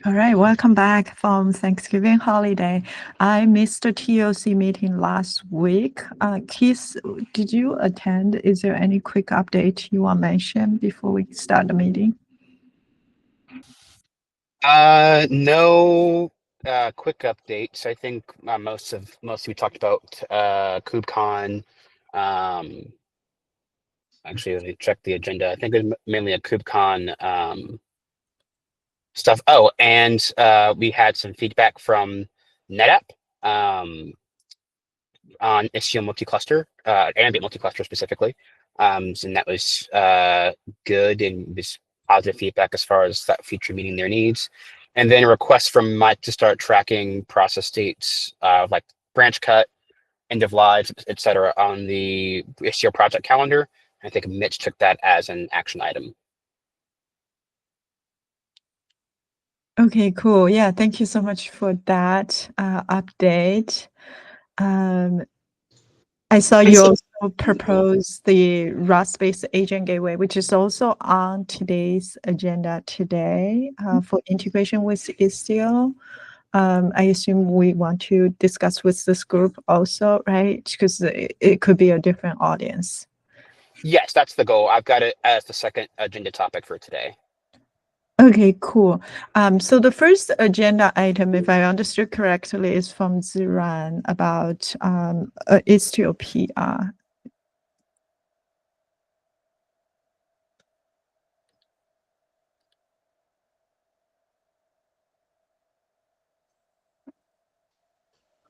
All right, welcome back from Thanksgiving holiday. I missed the TOC meeting last week. Keith, did you attend? Is there any quick update you want to mention before we start the meeting? No quick updates. I think most we talked about KubeCon. Um, Actually, let me check the agenda. I think it's mainly a KubeCon stuff. Oh, and we had some feedback from NetApp um, on Istio multi-cluster, ambient multi-cluster specifically. And that was good and was positive feedback as far as that feature meeting their needs. And then a request from Mike to start tracking process states like branch cut, end of lives, etc. on the Istio project calendar. I think Mitch took that as an action item. Okay, cool. Yeah, thank you so much for that update. I saw you also propose the Rust-based agent gateway, which is also on today's agenda today for integration with Istio. I assume we want to discuss with this group also, right? Because it could be a different audience. Yes, that's the goal. I've got it as the second agenda topic for today. Okay, cool. So the first agenda item, if I understood correctly, is from Ziran about Istio PR.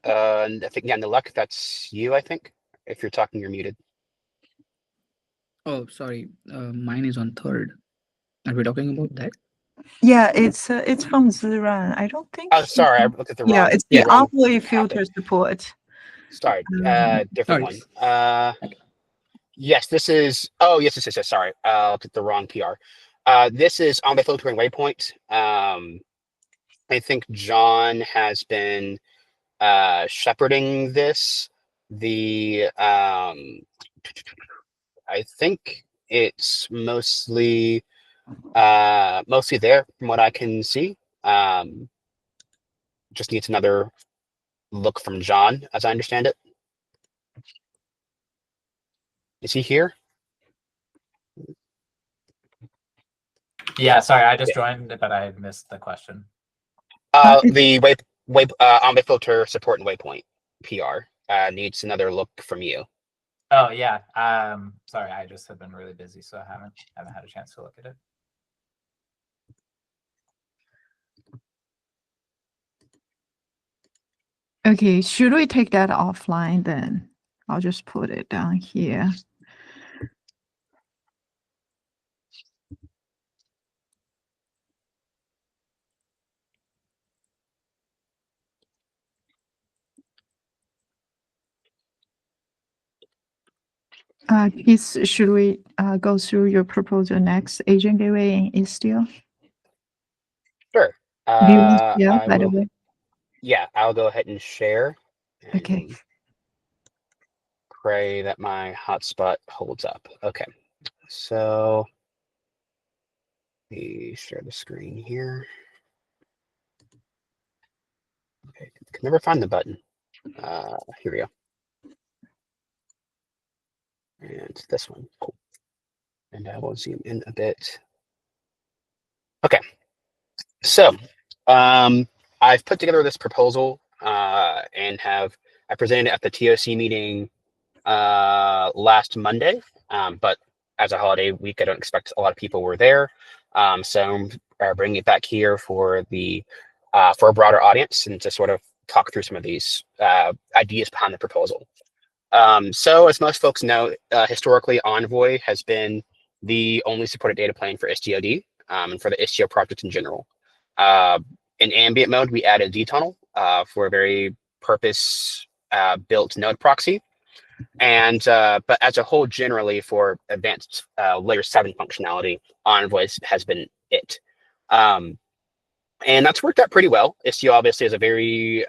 I think, yeah, Nilek, that's you, I think. If you're talking, you're muted. Oh, sorry. Mine is on third. Are we talking about that? Yeah, it's from Ziran. I don't think. Oh, sorry, I looked at the Yeah, wrong. it's the wrong Envoy topic. filter support. Sorry, different Sorry. one. Yes, this is. Oh, yes. Sorry, I looked at the wrong PR. This is on the filtering waypoint. I think John has been shepherding this. I think it's mostly there from what I can see. Just needs another look from John, as I understand it. Is he here? Yeah, sorry, I just joined, but I missed the question. The on the filter support and waypoint PR needs another look from you. Oh yeah. Sorry, I just have been really busy, so I haven't had a chance to look at it. Okay, should we take that offline then? I'll just put it down here. Keith, should we go through your proposal next? Agent gateway in Istio? Sure. Do you want to share, by the way? Yeah, I'll go ahead and share. Okay. Pray that my hotspot holds up. Okay, so let me share the screen here. Okay, can never find the button. Here we go. And this one, cool. And I will zoom in a bit. Okay, so I've put together this proposal and I presented it at the TOC meeting last Monday, but as a holiday week, I don't expect a lot of people were there. So I'm bringing it back here for for a broader audience and to sort of talk through some of these ideas behind the proposal. So as most folks know, historically Envoy has been the only supported data plane for STOD and for the Istio project in general. In ambient mode, we added dtunnel for a very purpose built node proxy. And but as a whole, generally for advanced layer 7 functionality, Envoy has been it. And that's worked out pretty well. Istio obviously is a very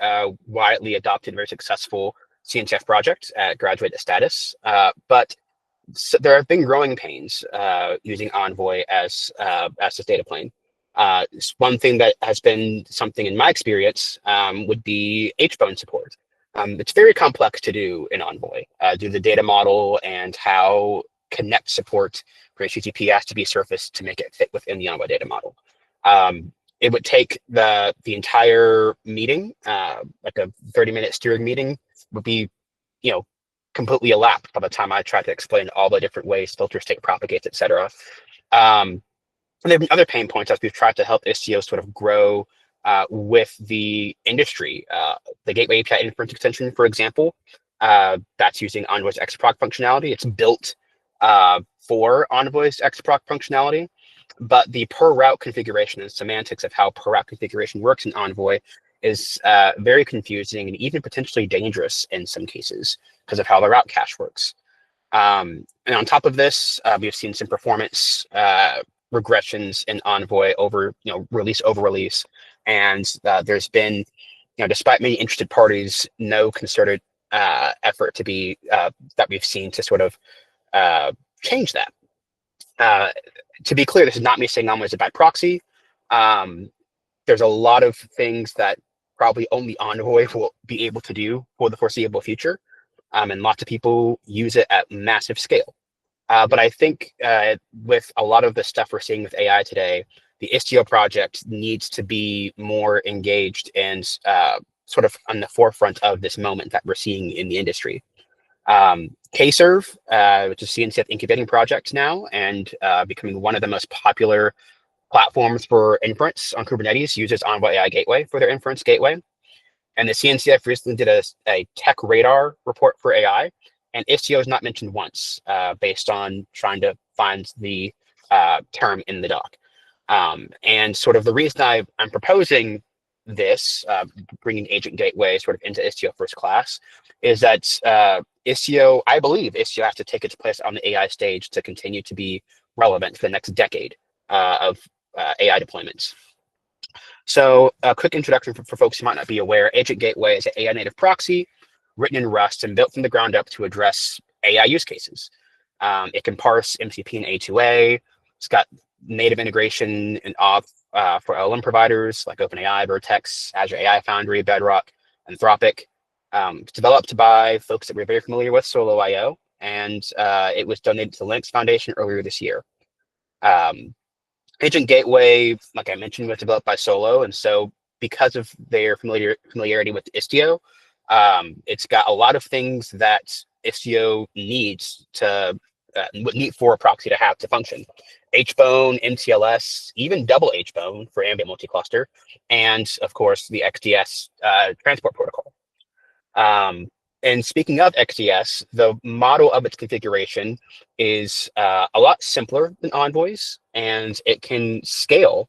widely adopted, very successful CNCF project at graduate status. But there have been growing pains using Envoy as this data plane. One thing that has been something in my experience would be HBone support. It's very complex to do in Envoy, do the data model and how connect support for HTTP has to be surfaced to make it fit within the Envoy data model. It would take the entire meeting, like a 30-minute steering meeting, would be, completely elapsed by the time I tried to explain all the different ways filter state propagates, etc. And there have been other pain points as we've tried to help Istio sort of grow with the industry. The Gateway API inference extension, for example, that's using Envoy's XProc functionality. It's built for Envoy's XProc functionality, but the per route configuration and semantics of how per route configuration works in Envoy is very confusing and even potentially dangerous in some cases because of how the route cache works. And on top of this, we've seen some performance regressions in Envoy over, release over release. And there's been, despite many interested parties, no concerted effort to be that we've seen to sort of change that. To be clear, this is not me saying Envoy is a bad proxy. There's a lot of things that probably only Envoy will be able to do for the foreseeable future. And lots of people use it at massive scale. But I think with a lot of the stuff we're seeing with AI today, the Istio project needs to be more engaged and sort of on the forefront of this moment that we're seeing in the industry. Kserve, which is CNCF incubating project now and becoming one of the most popular platforms for inference on Kubernetes, uses Envoy AI Gateway for their inference gateway. And the CNCF recently did a tech radar report for AI, and Istio is not mentioned once based on trying to find the term in the doc. And sort of the reason I'm proposing this, bringing Agent Gateway sort of into Istio first class, is that Istio, I believe Istio has to take its place on the AI stage to continue to be relevant for the next decade of AI deployments. So a quick introduction for folks who might not be aware, Agent Gateway is an AI native proxy written in Rust and built from the ground up to address AI use cases. It can parse MCP and A2A. It's got native integration and auth for LLM providers like OpenAI, Vertex, Azure AI Foundry, Bedrock, Anthropic. It's developed by folks that we're very familiar with, Solo.io, and it was donated to the Linux Foundation earlier this year. Agent Gateway, like I mentioned, was developed by Solo, and so because of their familiarity with Istio, it's got a lot of things that Istio needs to need for a proxy to have to function. HBone, MTLS, even double HBone for ambient multi-cluster, and of course the XDS transport protocol. And speaking of XDS, the model of its configuration is a lot simpler than Envoy's, and it can scale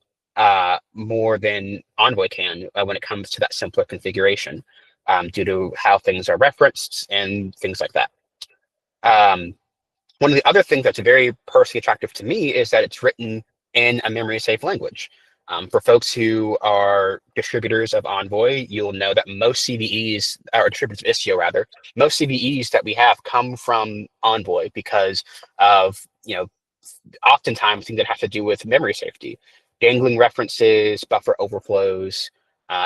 more than Envoy can when it comes to that simpler configuration due to how things are referenced and things like that. One of the other things that's very personally attractive to me is that it's written in a memory-safe language. For folks who are distributors of Envoy, you'll know that most CVEs, or distributors of Istio rather, most CVEs that we have come from Envoy because of, oftentimes things that have to do with memory safety, dangling references, buffer overflows,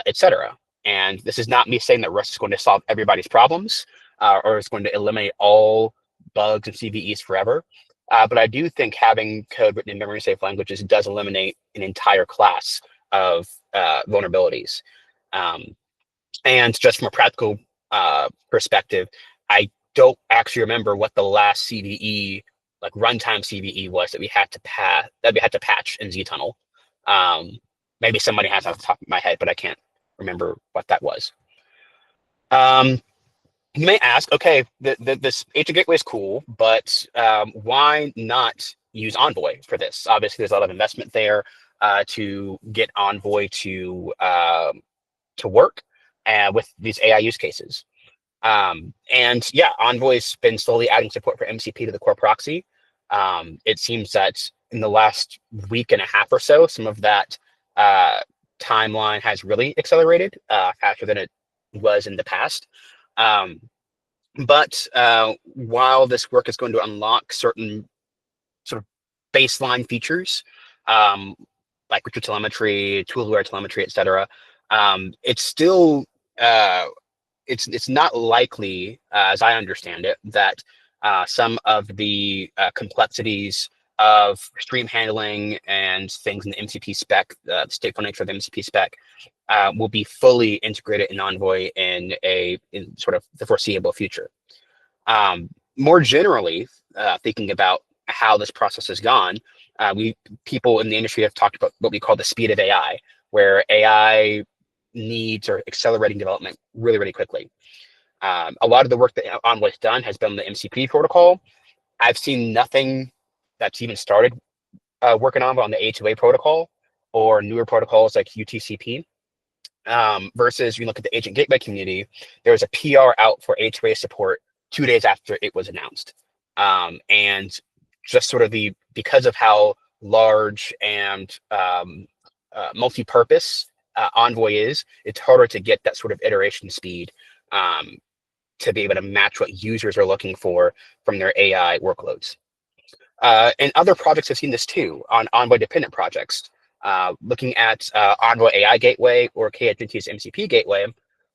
etc. And this is not me saying that Rust is going to solve everybody's problems or is going to eliminate all bugs and CVEs forever. But I do think having code written in memory-safe languages does eliminate an entire class of vulnerabilities. And just from a practical perspective, I don't actually remember what the last CVE, like runtime CVE, was that we had to patch in ztunnel. Maybe somebody has off the top of my head, but I can't remember what that was. You may ask, okay, this Agent Gateway is cool, but why not use Envoy for this? Obviously, there's a lot of investment there to get Envoy to work with these AI use cases. And yeah, Envoy's been slowly adding support for MCP to the core proxy. It seems that in the last week and a half or so, some of that timeline has really accelerated faster than it was in the past. But while this work is going to unlock certain sort of baseline features, like ritual telemetry, tool-aware telemetry, etc., it's still it's not likely, as I understand it, that some of the complexities of stream handling and things in the MCP spec, the stateful nature of the MCP spec, will be fully integrated in Envoy in sort of the foreseeable future. More generally, thinking about how this process has gone, people in the industry have talked about what we call the speed of AI, where AI needs are accelerating development really, really quickly. A lot of the work that Envoy's done has been the MCP protocol. I've seen nothing that's even started working on the A2A protocol or newer protocols like UTCP. Versus you look at the agent gateway community, there was a PR out for A2A support 2 days after it was announced. And just sort of because of how large and multi-purpose Envoy is, it's harder to get that sort of iteration speed to be able to match what users are looking for from their AI workloads. And other projects have seen this too on Envoy dependent projects. Looking at Envoy AI Gateway or KHNT's MCP Gateway,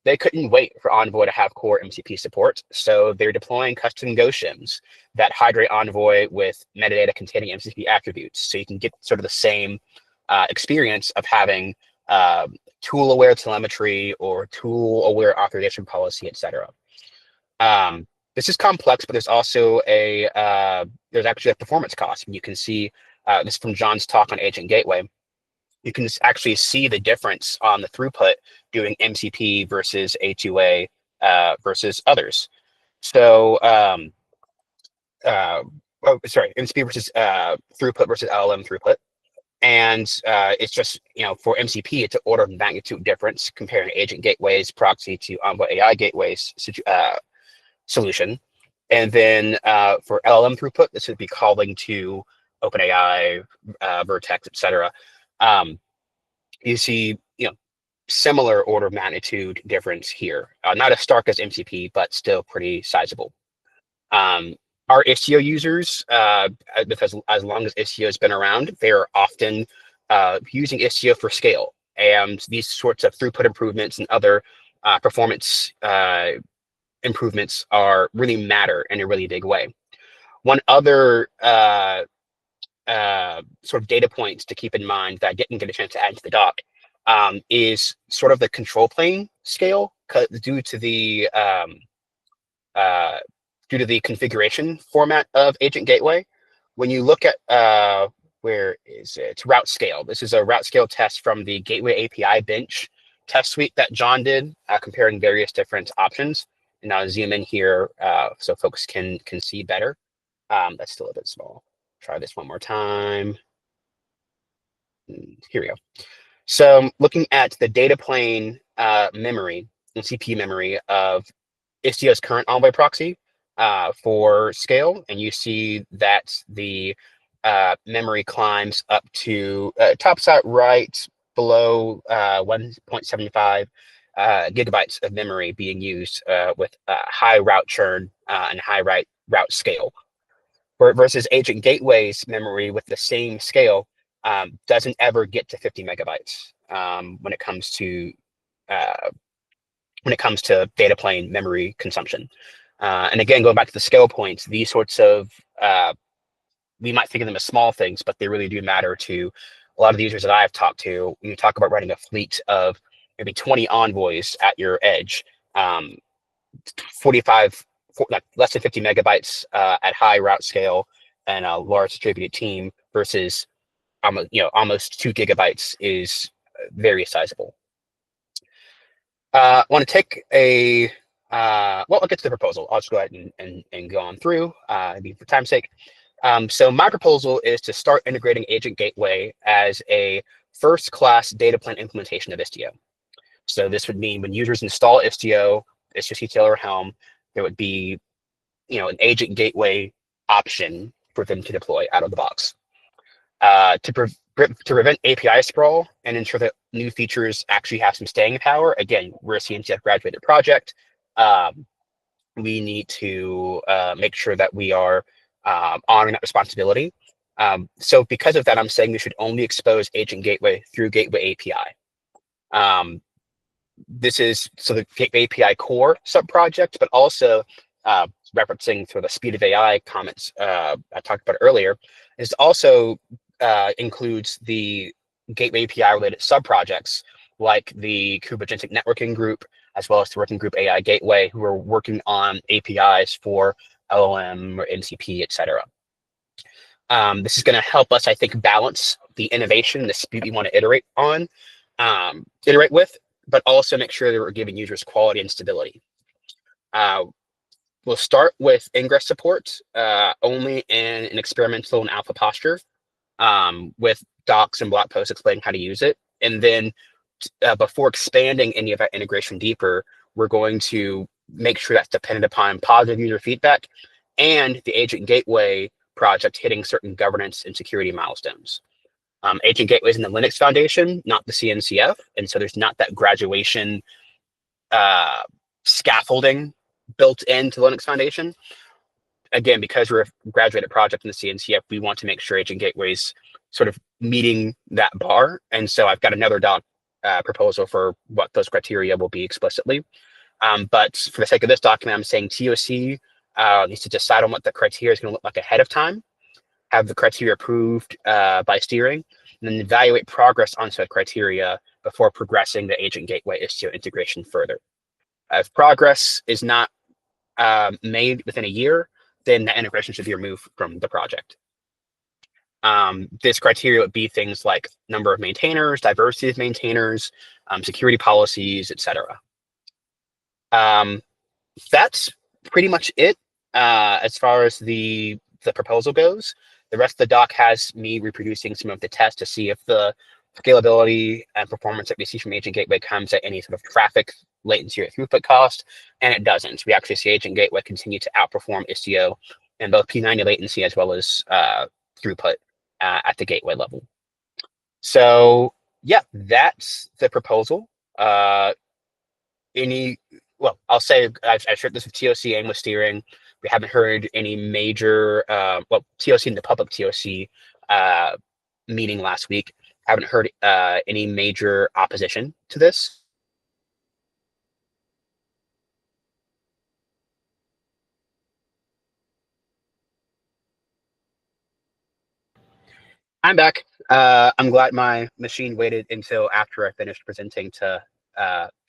they couldn't wait for Envoy to have core MCP support, so they're deploying custom Go shims that hydrate Envoy with metadata containing MCP attributes, so you can get sort of the same experience of having tool-aware telemetry or tool-aware authorization policy, etc. This is complex, but there's also there's actually a performance cost. And you can see this from John's talk on Agent Gateway. You can actually see the difference on the throughput doing MCP versus A2A versus others. So, MCP versus throughput versus LLM throughput. And it's just, for MCP, it's an order of magnitude difference comparing Agent Gateway's proxy to Envoy AI Gateway's solution. And then for LLM throughput, this would be calling to OpenAI, Vertex, etc. You see, similar order of magnitude difference here. Not as stark as MCP, but still pretty sizable. Our Istio users, because as long as Istio has been around, they're often using Istio for scale. And these sorts of throughput improvements and other performance improvements really matter in a really big way. One other sort of data points to keep in mind that I didn't get a chance to add to the doc is sort of the control plane scale due to the configuration format of Agent Gateway. When you look at where is it? It's route scale. This is a route scale test from the Gateway API bench test suite that John did, comparing various different options. And I'll zoom in here so folks can see better. That's still a bit small. Try this one more time. Here we go. So looking at the data plane memory and CPU memory of Istio's current Envoy proxy for scale, and you see that the memory climbs up to tops out right below 1.75 gigabytes of memory being used with high route churn and high route scale. Versus Agent Gateway's memory with the same scale doesn't ever get to 50 megabytes when it comes to data plane memory consumption. And again, going back to the scale points, these sorts of we might think of them as small things, but they really do matter to a lot of the users that I've talked to. When you talk about running a fleet of maybe 20 envoys at your edge, like less than 50 megabytes at high route scale and a large distributed team versus almost 2 gigabytes is very sizable. I want to take I'll get to the proposal. I'll just go ahead and go on through, for time's sake. So my proposal is to start integrating Agent Gateway as a first-class data plane implementation of Istio. So this would mean when users install Istio CTL or Helm, there would be, an Agent Gateway option for them to deploy out of the box. To prevent API sprawl and ensure that new features actually have some staying power. Again, we're a CNCF graduated project. We need to make sure that we are honoring that responsibility. So because of that, I'm saying we should only expose Agent Gateway through Gateway API. This is so the Gateway API core subproject, but also referencing to the speed of AI comments I talked about earlier, is also includes the Gateway API related subprojects like the Kubernetes networking group, as well as the working group AI Gateway, who are working on APIs for LLM or MCP, etc. This is going to help us, I think, balance the innovation, the speed we want to iterate with, but also make sure that we're giving users quality and stability. We'll start with ingress support only in an experimental and alpha posture, with docs and blog posts explaining how to use it. And then before expanding any of that integration deeper, we're going to make sure that's dependent upon positive user feedback and the Agent Gateway project hitting certain governance and security milestones. Agent Gateway is in the Linux Foundation, not the CNCF, and so there's not that graduation scaffolding built into the Linux Foundation. Again, because we're a graduated project in the CNCF, we want to make sure Agent Gateway's sort of meeting that bar. And so I've got another doc proposal for what those criteria will be explicitly. But for the sake of this document, I'm saying TOC needs to decide on what the criteria is going to look like ahead of time, have the criteria approved by steering, and then evaluate progress on said criteria before progressing the Agent Gateway Istio integration further. If progress is not made within a year, then the integration should be removed from the project. This criteria would be things like number of maintainers, diversity of maintainers, security policies, etc. That's pretty much it as far as the proposal goes. The rest of the doc has me reproducing some of the tests to see if the scalability and performance that we see from Agent Gateway comes at any sort of traffic latency or throughput cost, and it doesn't. We actually see Agent Gateway continue to outperform Istio in both P90 latency as well as throughput at the gateway level. So yeah, that's the proposal. I'll say I've shared this with TOC and with steering. We haven't heard any major, TOC and the public TOC meeting last week. Haven't heard any major opposition to this. I'm back. I'm glad my machine waited until after I finished presenting to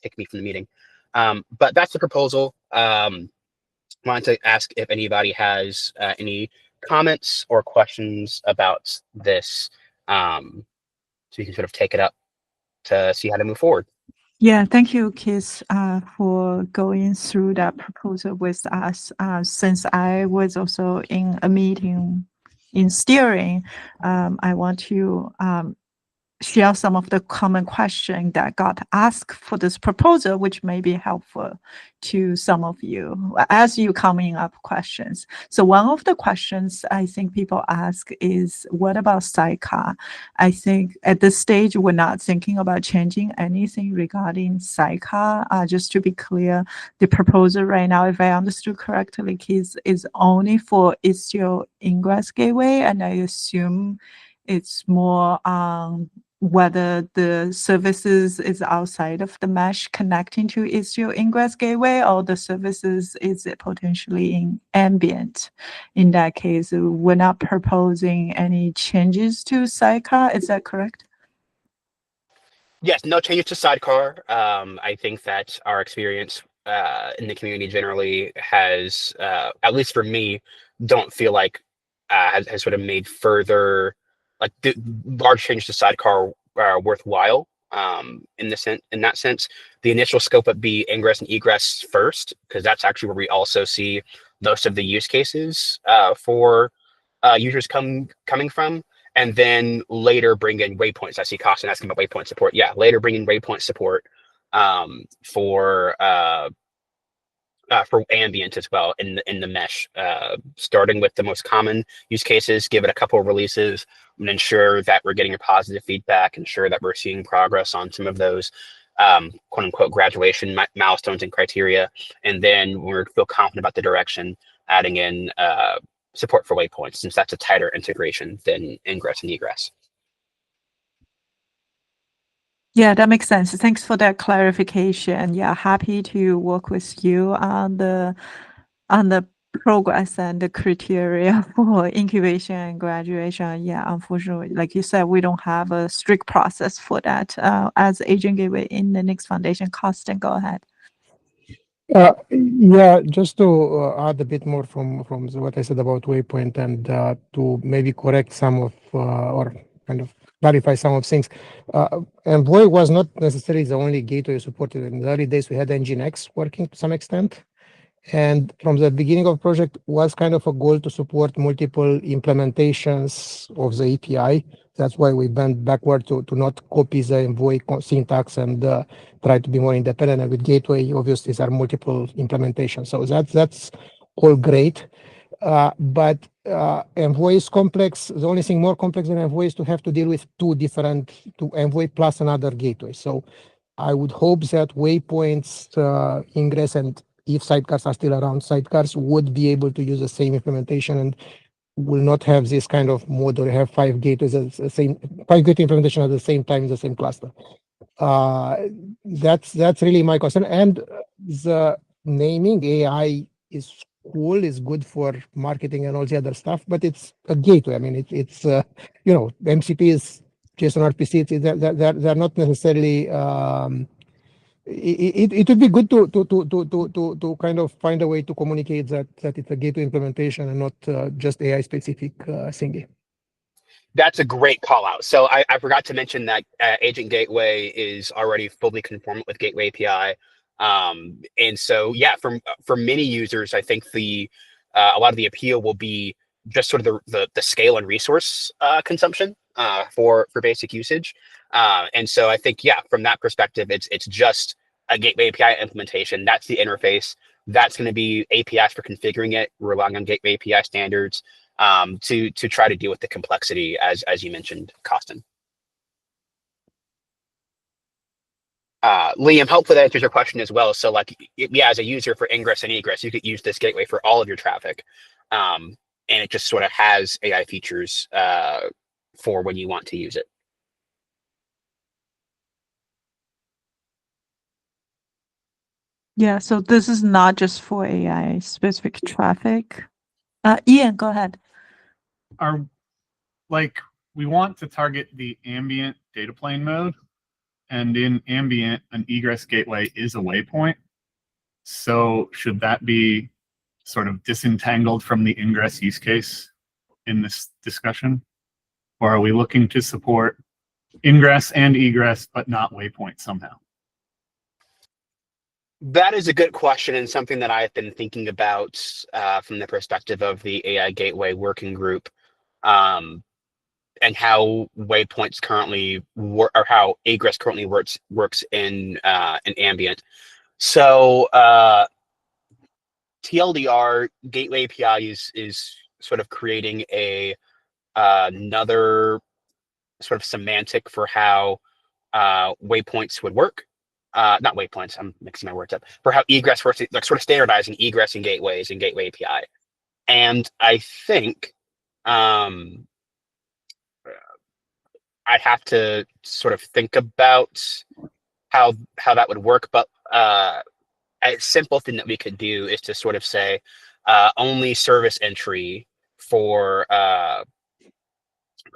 kick me from the meeting. But that's the proposal. Wanted to ask if anybody has any comments or questions about this, so you can sort of take it up to see how to move forward. Yeah, thank you, Keith, for going through that proposal with us. Since I was also in a meeting in steering, I want to share some of the common questions that got asked for this proposal, which may be helpful to some of you as you coming up questions. So one of the questions I think people ask is, what about sidecar? I think at this stage, we're not thinking about changing anything regarding sidecar. Just to be clear, the proposal right now, if I understood correctly, is only for Istio ingress gateway, and I assume it's more whether the services is outside of the mesh connecting to Istio ingress gateway, or the services is potentially in ambient. In that case, we're not proposing any changes to sidecar. Is that correct? Yes, no changes to sidecar. I think that our experience in the community generally has, at least for me, don't feel like has sort of made further like the large changes to sidecar worthwhile. In that sense, the initial scope would be ingress and egress first, because that's actually where we also see most of the use cases for users coming from. And then later bring in waypoints. I see Costin asking about waypoint support. Yeah, later bring in waypoint support for ambient as well in the mesh. Starting with the most common use cases, give it a couple of releases, and ensure that we're getting a positive feedback, ensure that we're seeing progress on some of those quote unquote graduation milestones and criteria. And then when we feel confident about the direction, adding in support for waypoints, since that's a tighter integration than ingress and egress. Yeah, that makes sense. Thanks for that clarification. Yeah, happy to work with you on the progress and the criteria for incubation and graduation. Yeah, unfortunately, like you said, we don't have a strict process for that. As Agent Gateway in the Linux Foundation, Carsten, go ahead. Yeah, just to add a bit more from what I said about Waypoint, and to maybe correct some of or kind of clarify some of things. Envoy was not necessarily the only gateway supported. In the early days, we had Nginx working to some extent. And from the beginning of the project was kind of a goal to support multiple implementations of the API. That's why we bent backward to not copy the Envoy syntax and try to be more independent. And with Gateway, obviously, there are multiple implementations. So that's all great. But Envoy is complex. The only thing more complex than Envoy is to have to deal with two Envoy plus another gateway. So I would hope that waypoints, ingress, and if sidecars are still around, sidecars would be able to use the same implementation and will not have this kind of mode or have 5 gateways at the same 5 gateway implementation at the same time in the same cluster. That's really my concern. And the naming AI is cool, is good for marketing and all the other stuff, but it's a gateway. I mean, it's MCP is JSON RPC. They're not necessarily. It would be good to kind of find a way to communicate that it's a gateway implementation and not just AI specific thingy. That's a great call out. So I forgot to mention that Agent Gateway is already fully conformant with Gateway API. And so, yeah, for many users, I think a lot of the appeal will be just sort of the scale and resource consumption for basic usage. And so I think, yeah, from that perspective, it's just a Gateway API implementation. That's the interface. That's going to be APIs for configuring it, relying on Gateway API standards to try to deal with the complexity, as you mentioned, Carsten. Liam, hopefully that answers your question as well. So, like, yeah, as a user for ingress and egress, you could use this gateway for all of your traffic, and it just sort of has AI features for when you want to use it. Yeah, so this is not just for AI specific traffic. Ian, go ahead. We want to target the ambient data plane mode, and in ambient, an egress gateway is a waypoint. So should that be sort of disentangled from the ingress use case in this discussion? Or are we looking to support ingress and egress, but not waypoint somehow? That is a good question, and something that I've been thinking about from the perspective of the AI Gateway Working Group, and how waypoints currently work, or how egress currently works in ambient. So TLDR Gateway API is sort of creating another sort of semantic for how waypoints would work. Not waypoints, I'm mixing my words up. For how egress works, like sort of standardizing egress and gateways and Gateway API. And I think I'd have to sort of think about how that would work. But a simple thing that we could do is to sort of say only service entry for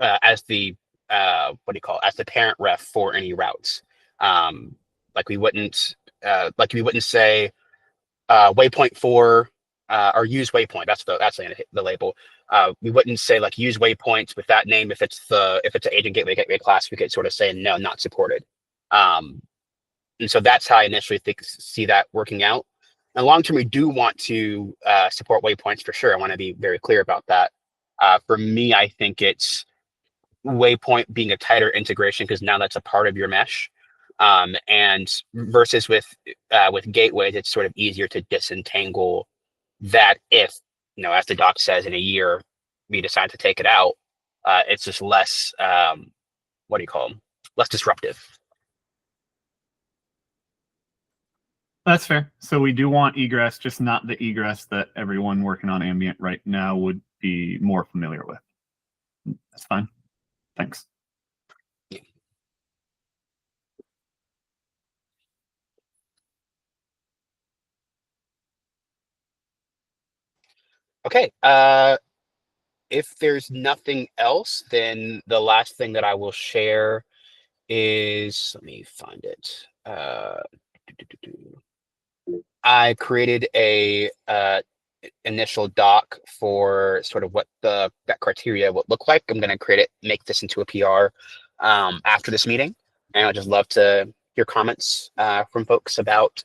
as the as the parent ref for any routes. Like we wouldn't say waypoint for or use waypoint. That's the label. We wouldn't say like use waypoints with that name if it's an agent gateway class. We could sort of say no, not supported. And so that's how I initially see that working out. And long term, we do want to support waypoints for sure. I want to be very clear about that. For me, I think it's waypoint being a tighter integration because now that's a part of your mesh. And versus with gateways, it's sort of easier to disentangle that if, as the doc says, in a year we decide to take it out, it's just less less disruptive. That's fair. So we do want egress, just not the egress that everyone working on ambient right now would be more familiar with. That's fine. Thanks. Okay. If there's nothing else, then the last thing that I will share is, let me find it. I created a initial doc for sort of what that criteria would look like. I'm going to create it, make this into a PR after this meeting, and I'd just love to hear comments from folks about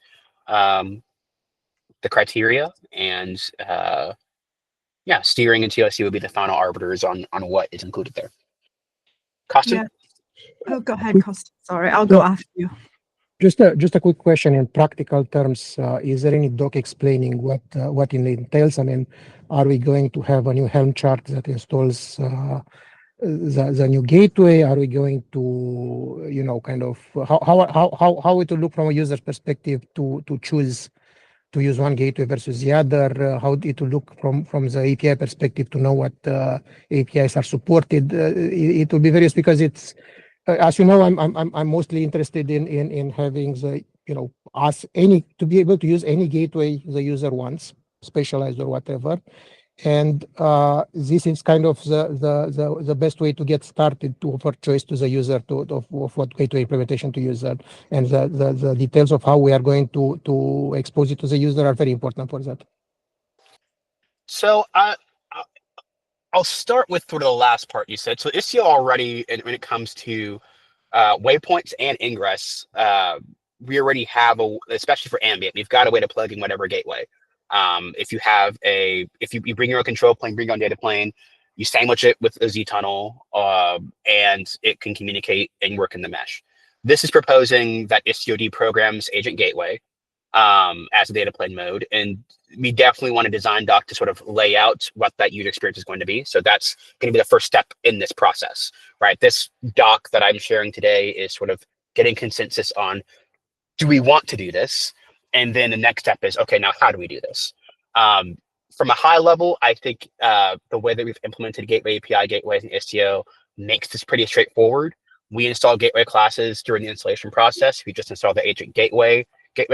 the criteria, and yeah, steering and TLC would be the final arbiters on what is included there. Costume? Yeah. Oh, go ahead, Costa. Sorry, I'll go after you. Just a quick question in practical terms. Is there any doc explaining what it entails? I mean, are we going to have a new Helm chart that installs the new gateway? Are we going to, you know, kind of how it will look from a user perspective to choose to use one gateway versus the other? How it will look from the API perspective to know what APIs are supported? It will be various because it's. As you know, I'm mostly interested in having the, you know, to be able to use any gateway the user wants, specialized or whatever, and this is kind of the best way to get started to offer choice to the user of what gateway implementation to use that, and the details of how we are going to expose it to the user are very important for that. So I'll start with sort of the last part you said. So Istio already, when it comes to waypoints and ingress, we already have especially for ambient, we've got a way to plug in whatever gateway. If you bring your own control plane, bring your own data plane, you sandwich it with a Z tunnel, and it can communicate and work in the mesh. This is proposing that Istio programs agent gateway as a data plane mode, and we definitely want a design doc to sort of lay out what that user experience is going to be. So that's going to be the first step in this process, right? This doc that I'm sharing today is sort of getting consensus on, do we want to do this? And then the next step is, okay, now how do we do this? From a high level, I think the way that we've implemented gateway API gateways in Istio makes this pretty straightforward. We install gateway classes during the installation process. We just install the agent gateway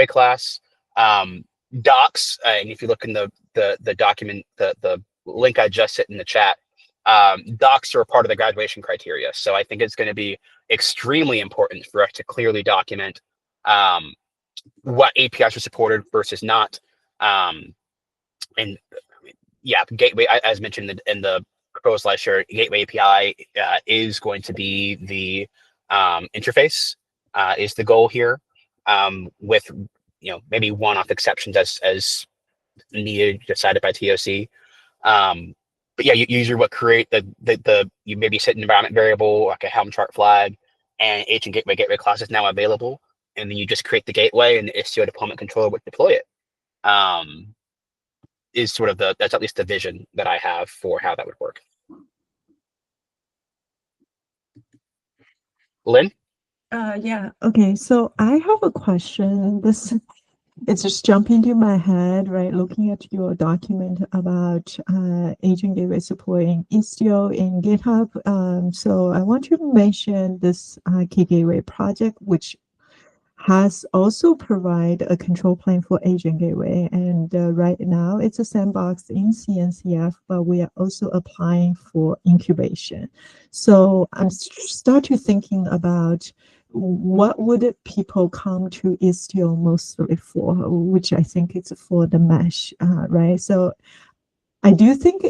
class. Docs, and if you look in the document, the link I just sent in the chat, docs are a part of the graduation criteria. So I think it's going to be extremely important for us to clearly document what APIs are supported versus not. And yeah, gateway, as mentioned in the proposed slide share, gateway API is going to be the interface, is the goal here, with, you know, maybe one-off exceptions as needed, decided by TOC. But yeah, user would create you maybe set an environment variable like a Helm chart flag, and agent gateway class is now available, and then you just create the gateway, and the Istio deployment controller would deploy it. Is sort of that's at least the vision that I have for how that would work. Lynn? Yeah. Okay. So I have a question. It's just jumping into my head, right? Looking at your document about agent gateway support in Istio in GitHub. So I want to mention this key gateway project, which has also provide a control plane for agent gateway. And right now it's a sandbox in CNCF, but we are also applying for incubation. So I'm starting thinking about what would people come to Istio mostly for, which I think it's for the mesh, right? So I do think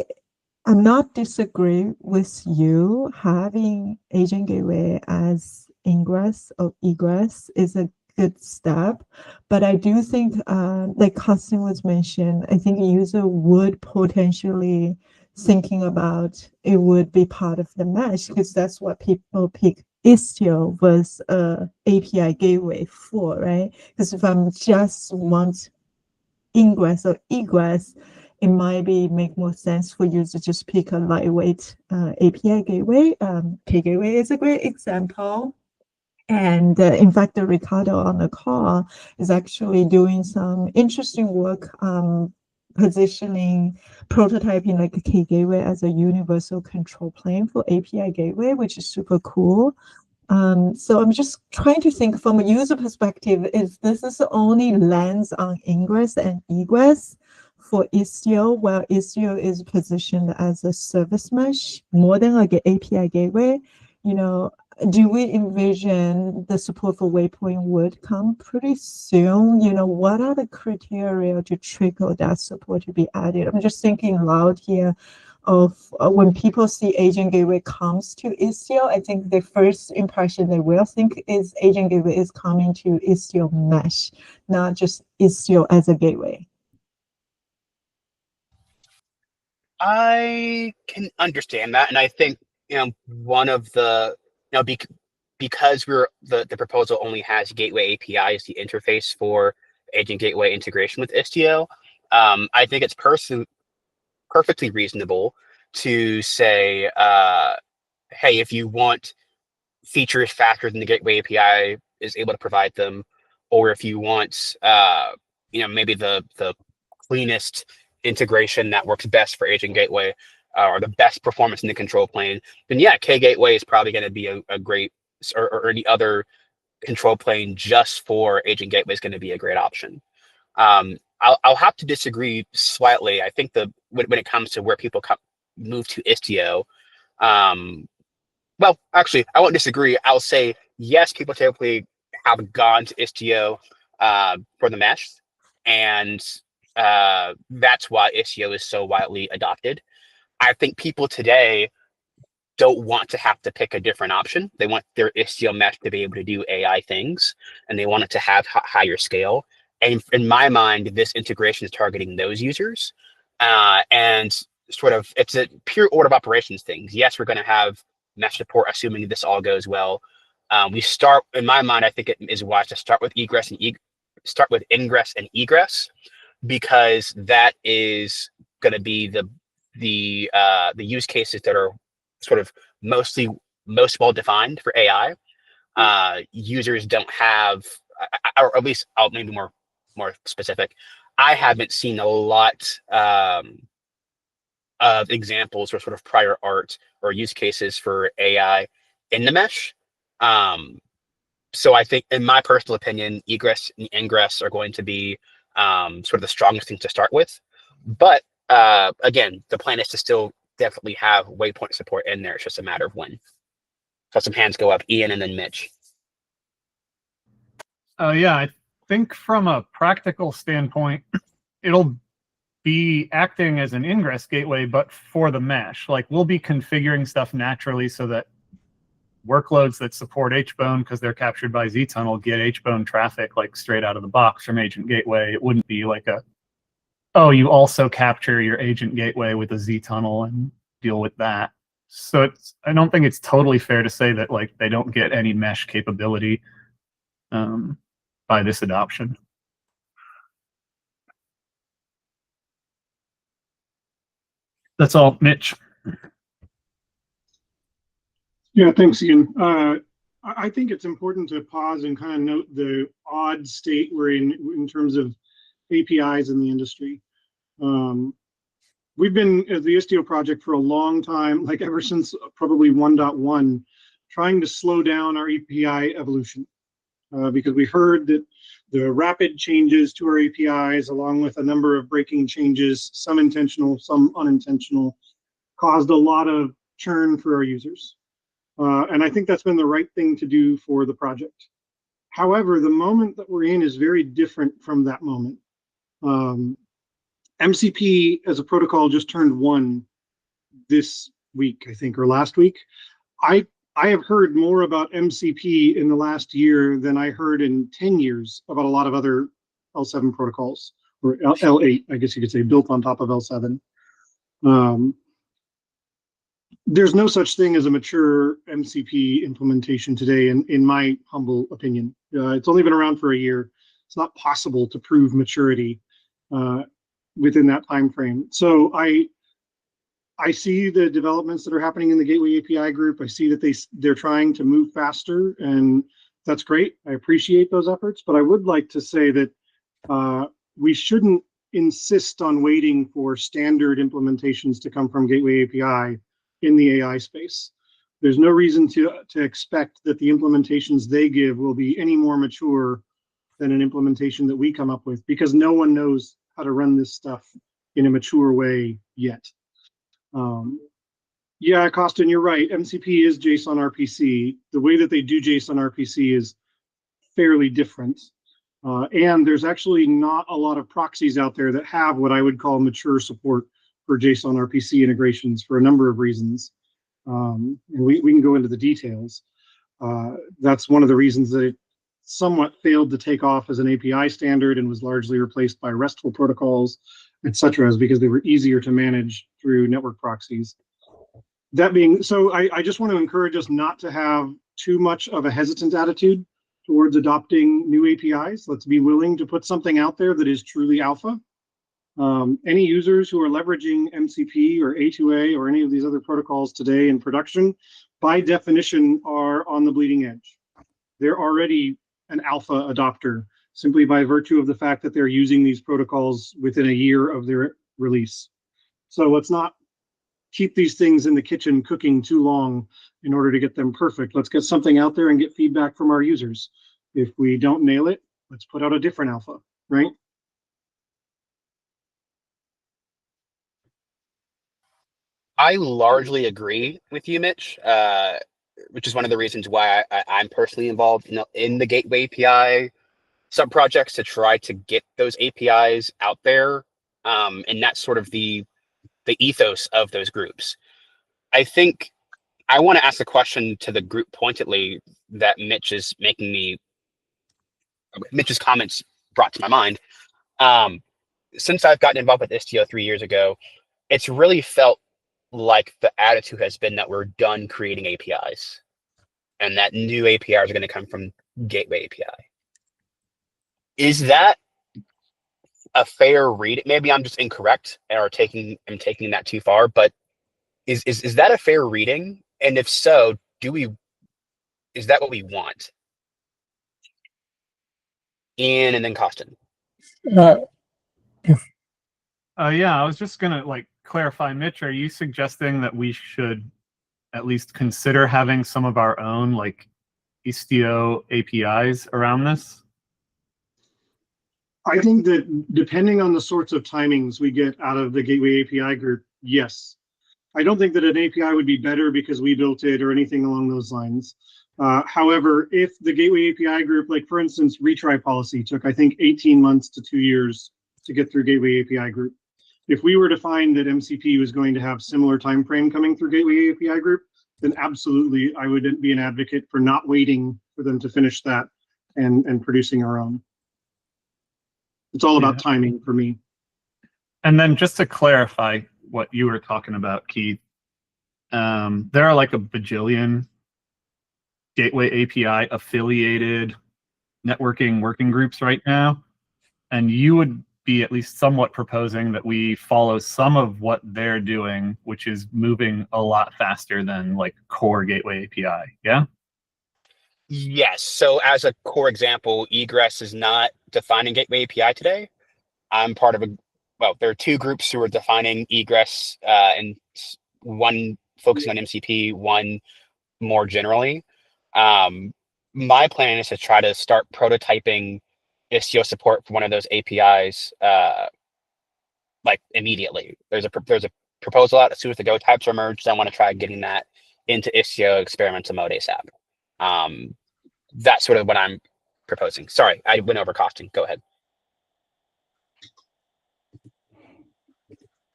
I'm not disagree with you having agent gateway as ingress or egress is a good step, but I do think, like Costin was mentioned, I think a user would potentially thinking about it would be part of the mesh, because that's what people pick Istio was API gateway for, right? Because if I'm just want ingress or egress, it might make more sense for you to just pick a lightweight API gateway. K-gateway is a great example. And in fact, Ricardo on the call is actually doing some interesting work positioning, prototyping like a K gateway as a universal control plane for API gateway, which is super cool. So I'm just trying to think from a user perspective, is this is only lands on ingress and egress for Istio, where Istio is positioned as a service mesh more than like an API gateway. You know, do we envision the support for Waypoint would come pretty soon? You know, what are the criteria to trigger that support to be added? I'm just thinking loud here of when people see Agent Gateway comes to Istio, I think the first impression they will think is Agent Gateway is coming to Istio mesh, not just Istio as a gateway. I can understand that, and I think one of the because the proposal only has Gateway API as the interface for Agent Gateway integration with Istio. I think it's perfectly reasonable to say, hey, if you want features faster than the Gateway API is able to provide them, or if you want, maybe the cleanest integration that works best for Agent Gateway, or the best performance in the control plane, then yeah, K Gateway is probably going to be a great, or any other control plane just for Agent Gateway is going to be a great option. I'll have to disagree slightly. I think when it comes to where people move to Istio, well, actually, I won't disagree. I'll say yes, people typically have gone to Istio for the mesh, and that's why Istio is so widely adopted. I think people today don't want to have to pick a different option. They want their Istio mesh to be able to do AI things, and they want it to have higher scale. And in my mind, this integration is targeting those users. And sort of, it's a pure order of operations things. Yes, we're going to have mesh support, assuming this all goes well. We start, in my mind, I think it is wise to start with ingress and egress, because that is going to be the use cases that are sort of most well defined for AI. Users don't have, or at least I'll maybe more specific. I haven't seen a lot of examples or sort of prior art or use cases for AI in the mesh. So I think, in my personal opinion, egress and ingress are going to be sort of the strongest things to start with. But again, the plan is to still definitely have Waypoint support in there. It's just a matter of when. So some hands go up, Ian and then Mitch. Yeah, I think from a practical standpoint, it'll be acting as an ingress gateway, but for the mesh. Like, we'll be configuring stuff naturally so that workloads that support HBone, because they're captured by zTunnel, get HBone traffic like straight out of the box from Agent Gateway. It wouldn't be like you also capture your Agent Gateway with a zTunnel and deal with that. So I don't think it's totally fair to say that like they don't get any mesh capability by this adoption. That's all, Mitch. Yeah, thanks, Ian. I think it's important to pause and kind of note the odd state we're in terms of APIs in the industry. We've been at the Istio project for a long time, like ever since probably 1.1, trying to slow down our API evolution because we heard that the rapid changes to our APIs, along with a number of breaking changes, some intentional, some unintentional, caused a lot of churn for our users. And I think that's been the right thing to do for the project. However, the moment that we're in is very different from that moment. MCP as a protocol just turned 1 this week, I think, or last week. I have heard more about MCP in the last year than I heard in 10 years about a lot of other L7 protocols, or L8, I guess you could say, built on top of L7. There's no such thing as a mature MCP implementation today, in my humble opinion. It's only been around for a year. It's not possible to prove maturity within that time frame. So I see the developments that are happening in the Gateway API group. I see that they're trying to move faster, and that's great. I appreciate those efforts, but I would like to say that we shouldn't insist on waiting for standard implementations to come from Gateway API in the AI space. There's no reason to expect that the implementations they give will be any more mature than an implementation that we come up with, because no one knows how to run this stuff in a mature way yet. Yeah, Costin, you're right. MCP is JSON RPC. The way that they do JSON RPC is fairly different. And there's actually not a lot of proxies out there that have what I would call mature support for JSON RPC integrations for a number of reasons. And we can go into the details. That's one of the reasons that it somewhat failed to take off as an API standard and was largely replaced by RESTful protocols, etc., is because they were easier to manage through network proxies. That being so, I just want to encourage us not to have too much of a hesitant attitude towards adopting new APIs. Let's be willing to put something out there that is truly alpha. Any users who are leveraging MCP or A2A or any of these other protocols today in production, by definition, are on the bleeding edge. They're already an alpha adopter simply by virtue of the fact that they're using these protocols within a year of their release. So let's not keep these things in the kitchen cooking too long in order to get them perfect. Let's get something out there and get feedback from our users. If we don't nail it, let's put out a different alpha, right? I largely agree with you, Mitch, which is one of the reasons why I'm personally involved in the Gateway API subprojects to try to get those APIs out there. And that's sort of the ethos of those groups. I think I want to ask a question to the group pointedly that Mitch's comments brought to my mind. Since I've gotten involved with Istio 3 years ago, it's really felt like the attitude has been that we're done creating APIs and that new APIs are going to come from Gateway API. Is that a fair read? Maybe I'm just incorrect or I'm taking that too far, but is that a fair reading? And if so, is that what we want? Ian and then Costin. Yeah, I was just gonna clarify, Mitch, are you suggesting that we should at least consider having some of our own Istio APIs around this? I think that depending on the sorts of timings we get out of the Gateway API group, yes. I don't think that an API would be better because we built it or anything along those lines. However, if the Gateway API group, for instance, retry policy took, I think, 18 months to 2 years to get through Gateway API group. If we were to find that MCP was going to have similar time frame coming through Gateway API group, then absolutely I would be an advocate for not waiting for them to finish that and producing our own. It's all about timing for me. And then just to clarify what you were talking about, Keith, there are a bajillion Gateway API affiliated networking working groups right now. And you would be at least somewhat proposing that we follow some of what they're doing, which is moving a lot faster than core Gateway API, yeah? Yes. So as a core example, egress is not defining Gateway API today. I'm part of there are two groups who are defining egress, and one focusing on MCP, one more generally. My plan is to try to start prototyping Istio support for one of those APIs immediately. There's a proposal out as soon as the Go types are merged. I want to try getting that into Istio experimental mode ASAP. That's sort of what I'm proposing. Sorry, I went over Costin. Go ahead.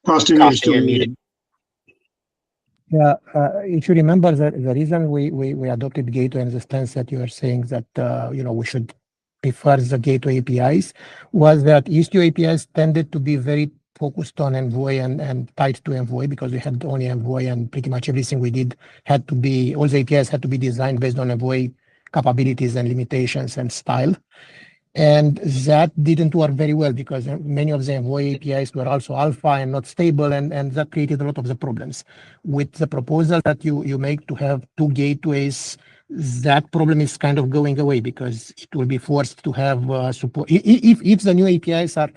Costin, you're muted. Yeah, if you remember the reason we adopted Gateway in the stance that you are saying that we should prefer the Gateway APIs was that Istio APIs tended to be very focused on Envoy and tied to Envoy because we had only Envoy and pretty much everything we did all the APIs had to be designed based on Envoy capabilities and limitations and style. And that didn't work very well because many of the Envoy APIs were also alpha and not stable, and that created a lot of the problems. With the proposal that you make to have two gateways that problem is kind of going away because it will be forced to have support. If the new APIs are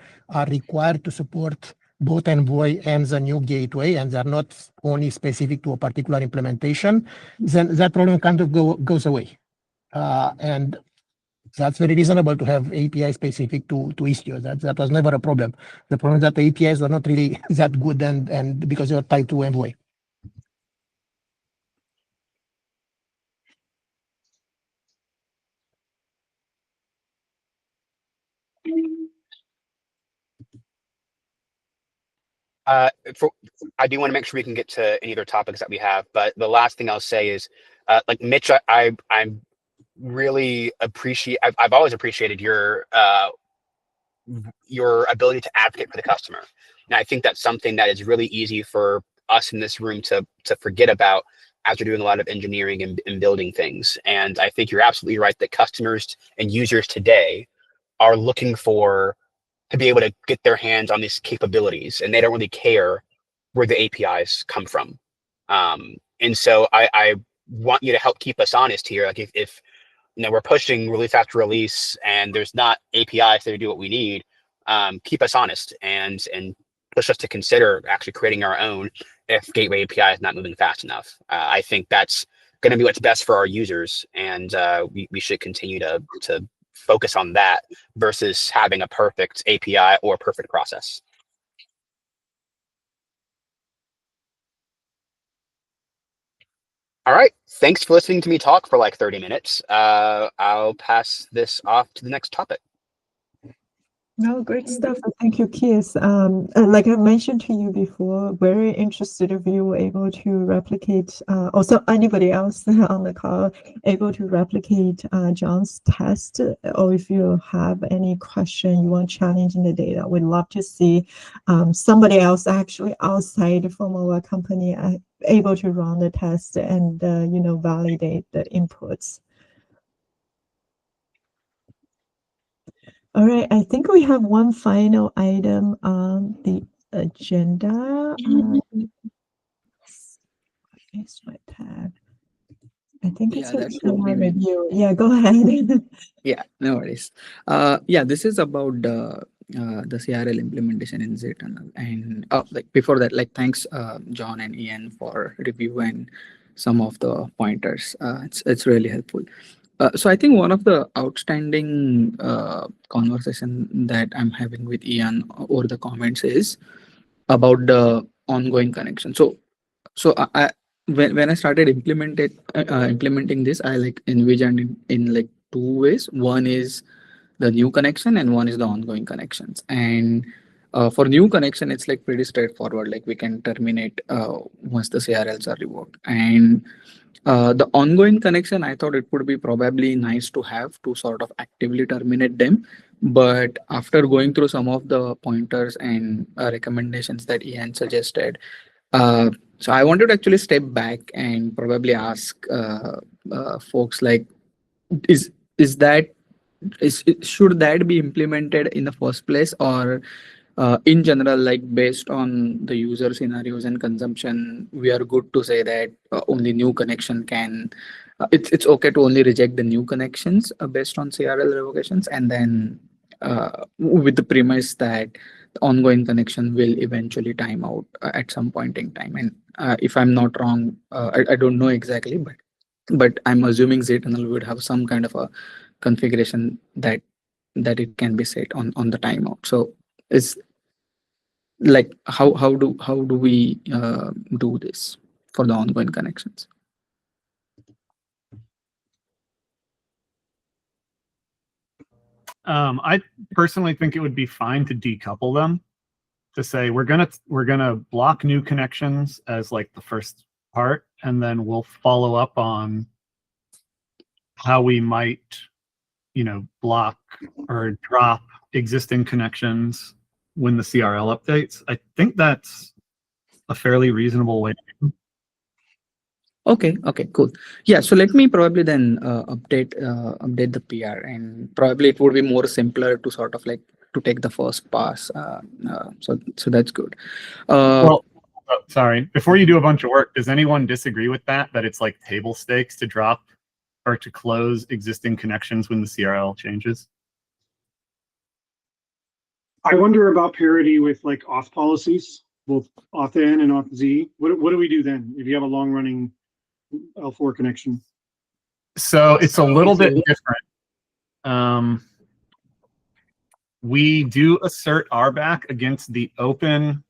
required to support both Envoy and the new gateway, and they're not only specific to a particular implementation, then that problem kind of goes away. And that's very reasonable to have API specific to Istio. That was never a problem. The problem is that the APIs are not really that good and because they're tied to Envoy. I do want to make sure we can get to any other topics that we have, but the last thing I'll say is, like Mitch, I'm really appreciate. I've always appreciated your ability to advocate for the customer, and I think that's something that is really easy for us in this room to forget about as we're doing a lot of engineering and building things. And I think you're absolutely right that customers and users today are looking to be able to get their hands on these capabilities, and they don't really care where the APIs come from. And so I want you to help keep us honest here. Like if we're pushing really fast release and there's not APIs that do what we need, keep us honest and push us to consider actually creating our own if Gateway API is not moving fast enough. I think that's going to be what's best for our users, and we should continue to focus on that versus having a perfect API or perfect process. All right, thanks for listening to me talk for like 30 minutes. I'll pass this off to the next topic. No, great stuff. Thank you, Keith. Like I mentioned to you before, very interested if you were able to replicate, also anybody else on the call, able to replicate John's test, or if you have any question you want challenging the data, we'd love to see somebody else actually outside from our company able to run the test and, validate the inputs. All right, I think we have one final item on the agenda. It's my tab. I think it's that should be me. review. Yeah, go ahead. Yeah, no worries. This is about the CRL implementation in ZTunnel. And like before that, like thanks John and Ian for review and some of the pointers. It's really helpful. So I think one of the outstanding conversation that I'm having with Ian over the comments is about the ongoing connection. So when I started implementing this, I like envisioned in like two ways. One is the new connection and one is the ongoing connections. And for new connection, it's like pretty straightforward. Like we can terminate once the CRLs are revoked. And the ongoing connection, I thought it would be probably nice to have to sort of actively terminate them. But after going through some of the pointers and recommendations that Ian suggested, so I wanted to actually step back and probably ask folks like, should that be implemented in the first place, or in general, like based on the user scenarios and consumption, we are good to say that only new connection can. It's okay to only reject the new connections based on CRL revocations, and then with the premise that the ongoing connection will eventually time out at some point in time. And if I'm not wrong, I don't know exactly, but I'm assuming ZTunnel would have some kind of a configuration that it can be set on the timeout. So it's like how do we do this for the ongoing connections? I personally think it would be fine to decouple them, to say we're gonna block new connections as like the first part, and then we'll follow up on how we might, block or drop existing connections when the CRL updates. I think that's a fairly reasonable way to do. Okay, cool. Yeah, so let me probably then update the PR, and probably it would be more simpler to sort of like to take the first pass. So that's good. Well, sorry, before you do a bunch of work, does anyone disagree with that it's like table stakes to drop or to close existing connections when the CRL changes? I wonder about parity with like auth policies, both auth N and auth Z. What do we do then if you have a long running L4 connection? So it's a little bit different. We do assert RBAC against the open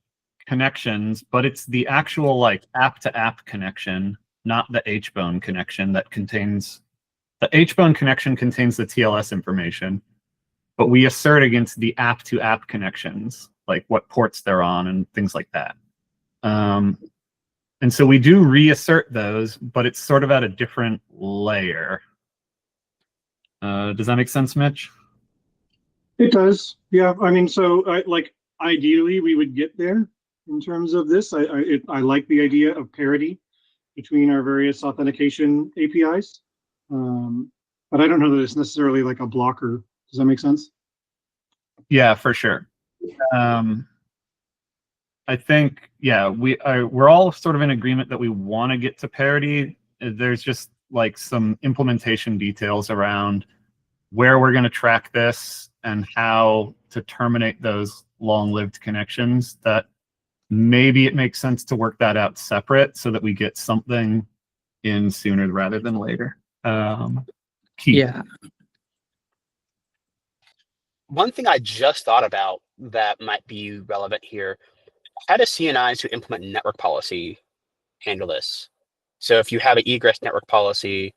connections, but it's the actual like app-to-app connection, not the HBone connection that contains the HBone connection contains the TLS information, but we assert against the app-to-app connections, like what ports they're on and things like that. And so we do reassert those, but it's sort of at a different layer. Does that make sense, Mitch? It does. Yeah. I mean, so like ideally we would get there in terms of this. I like the idea of parity between our various authentication APIs. But I don't know that it's necessarily like a blocker. Does that make sense? Yeah, for sure. I think, yeah, we're all sort of in agreement that we want to get to parity. There's just like some implementation details around where we're going to track this and how to terminate those long-lived connections that maybe it makes sense to work that out separate so that we get something in sooner rather than later. Keith. Yeah. One thing I just thought about that might be relevant here, how do CNIs who implement network policy handle this? So if you have an egress network policy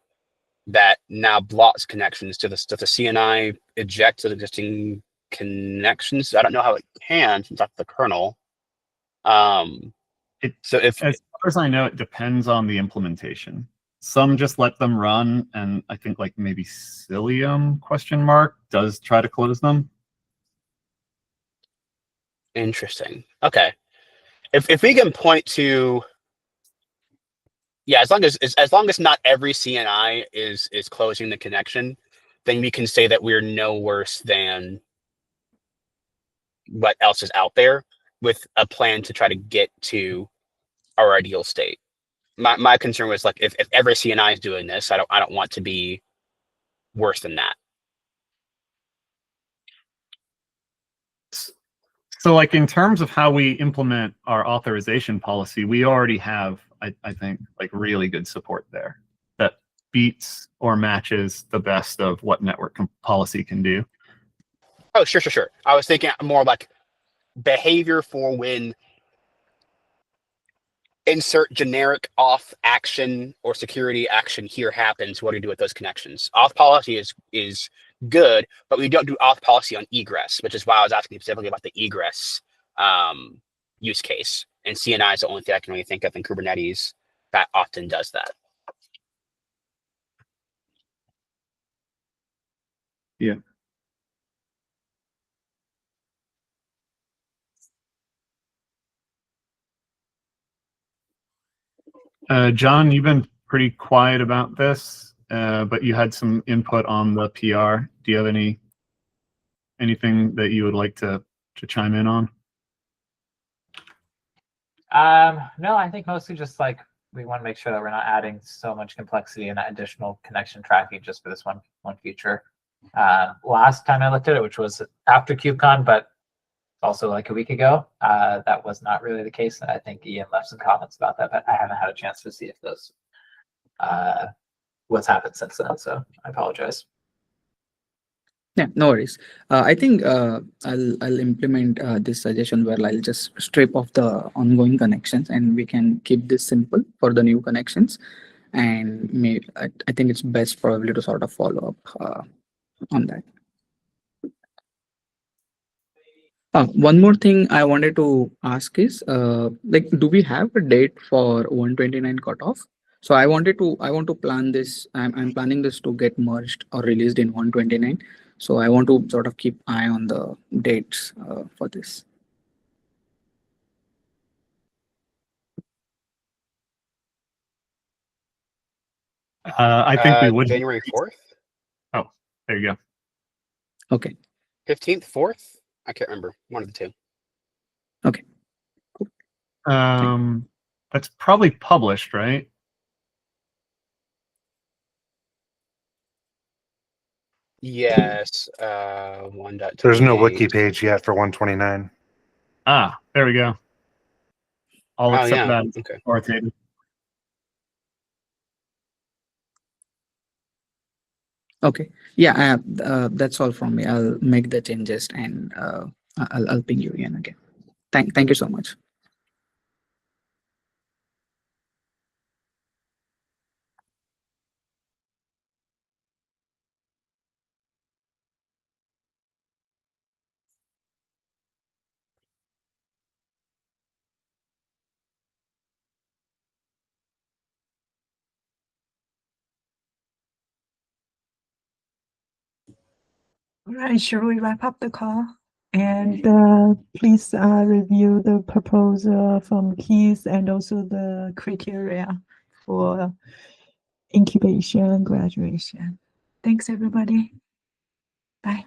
that now blocks connections to the CNI eject those existing connections, I don't know how it can since that's the kernel. So if, as far as I know, it depends on the implementation. Some just let them run, and I think like maybe Cilium ? Does try to close them. Interesting. Okay. If we can point to, yeah, as long as not every CNI is closing the connection, then we can say that we're no worse than what else is out there with a plan to try to get to our ideal state. My concern was like if every CNI is doing this, I don't want to be worse than that. So like in terms of how we implement our authorization policy, we already have, I think, like really good support there that beats or matches the best of what network policy can do. Oh, sure. I was thinking more like behavior for when insert generic auth action or security action here happens. What do you do with those connections? Auth policy is good, but we don't do auth policy on egress, which is why I was asking specifically about the egress use case. And CNI is the only thing I can really think of in Kubernetes that often does that. Yeah. John, you've been pretty quiet about this, but you had some input on the PR. Do you have anything that you would like to chime in on? No, I think mostly just like we want to make sure that we're not adding so much complexity and additional connection tracking just for this one feature. Last time I looked at it, which was after KubeCon, but also like a week ago, that was not really the case. And I think Ian left some comments about that, but I haven't had a chance to see if those what's happened since then. So I apologize. Yeah, no worries. I think I'll implement this suggestion where I'll just strip off the ongoing connections and we can keep this simple for the new connections. And I think it's best probably to sort of follow up on that. One more thing I wanted to ask is like, do we have a date for 129 cutoff? So I want to plan this. I'm planning this to get merged or released in 129. So I want to sort of keep eye on the dates for this. I think we would. January 4th? Oh, there you go. Okay. 15th, 4th? I can't remember. One of the two. Okay. Cool. That's probably published, right? Yes, 1.28. There's no wiki page yet for 129. Ah, there we go. I'll Oh, accept yeah. that Okay. authoritative. Okay. Yeah, that's all from me. I'll make the changes and I'll ping you again. Thank you so much. All right, shall we wrap up the call? And please review the proposal from Keith and also the criteria for incubation, graduation. Thanks, everybody. Bye.